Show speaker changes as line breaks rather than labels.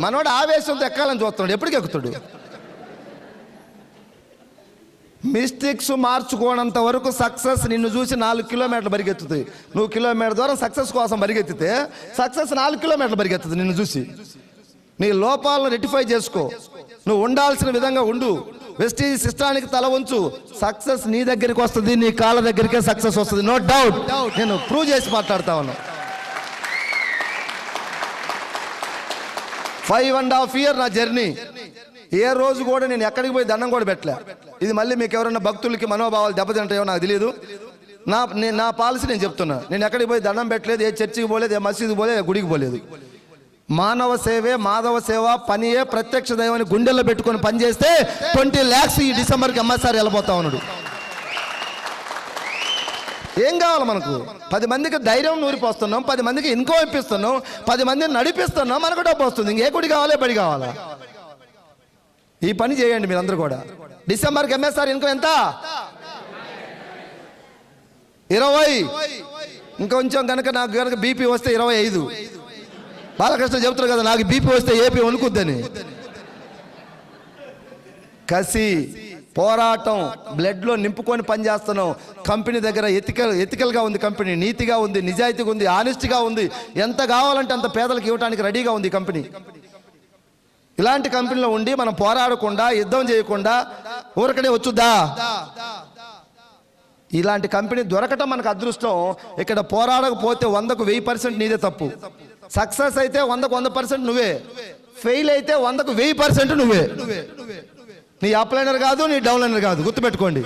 మనోడు ఆవేశంతో ఎక్కాలని చూస్తున్నాడు, ఎప్పటికి ఎక్కుతాడు? మిస్టేక్స్ మార్చుకోనంత వరకు సక్సెస్ నిన్ను చూసి 4 కిలోమీటర్లు పరిగెత్తుతుంది. నువ్వు కిలోమీటర్ దూరం సక్సెస్ కోసం పరిగెత్తితే సక్సెస్ 4 కిలోమీటర్లు పరిగెత్తుతుంది నిన్ను చూసి. నీ లోపాలను రెక్టిఫై చేసుకో, నువ్వు ఉండాల్సిన విధంగా ఉండు, వెస్టీజ్ సిస్టానికి తల ఉంచు. సక్సెస్ నీ దగ్గరికి వస్తుంది, నీ కాళ్ళ దగ్గరికే సక్సెస్ వస్తుంది, నో డౌట్. నేను ప్రూవ్ చేసి మాట్లాడుతా ఉన్నా. 5.5 years నా జర్నీ. ఏ రోజు కూడా నేను ఎక్కడికి పోయి దండం కూడా పెట్టలే. ఇది మళ్ళీ మీకు ఎవరైనా భక్తులకి మనోభావాలు దెబ్బతింటాయో నాకు తెలియదు. నా పాలసీ నేను చెప్తున్నా. నేను ఎక్కడికి పోయి దండం పెట్టలేదు, ఏ చర్చికి పోలేదు, ఏ మసీదుకి పోలేదు, ఏ గుడికి పోలేదు. మానవ సేవే మాధవ సేవ, పనియే ప్రత్యక్ష దైవాన్ని గుండెల్లో పెట్టుకొని పనిచేస్తే 20 lakhs ఈ డిసెంబర్కి ఎంఎస్ఆర్ వెళ్ళిపోతా ఉన్నాడు. ఏం కావాలి మనకు? 10 మందికి ధైర్యం నూరిపోస్తున్నాం, 10 మందికి ఇన్కమ్ ఇప్పిస్తున్నాం, 10 మందిని నడిపిస్తున్నాం, మనకు డబ్బు వస్తుంది. ఇంకే గుడి కావాలి, బడి కావాలా? ఈ పని చేయండి మీరందరూ కూడా. డిసెంబర్కి ఎంఎస్ఆర్ ఇన్కమ్ ఎంత? 20. ఇంకొంచెం కనుక నాకు కనుక బీపీ వస్తే 25. బాలకృష్ణ చెబుతారు కదా, నాకు బీపీ వస్తే ఏపీ వణుకుద్దని. కసి, పోరాటం బ్లడ్లో నింపుకొని పనిచేస్తున్నాం. కంపెనీ దగ్గర ఎథికల్గా ఉంది, కంపెనీ నీతిగా ఉంది, నిజాయితీగా ఉంది, ఆనెస్ట్గా ఉంది. ఎంత కావాలంటే అంత పేదలకు ఇవ్వడానికి రెడీగా ఉంది కంపెనీ. ఇలాంటి కంపెనీలో ఉండి మనం పోరాడకుండా, యుద్ధం చేయకుండా ఊరకనే వచ్చుద్దా? ఇలాంటి కంపెనీ దొరకటం మనకు అదృష్టం. ఇక్కడ పోరాడకపోతే 100కు 1000% నీదే తప్పు. సక్సెస్ అయితే 100కు 100% నువ్వే, ఫెయిల్ అయితే 100కు 1000% నువ్వే. నీ అప్లైనర్ కాదు, నీ డౌన్లైనర్ కాదు, గుర్తుపెట్టుకోండి.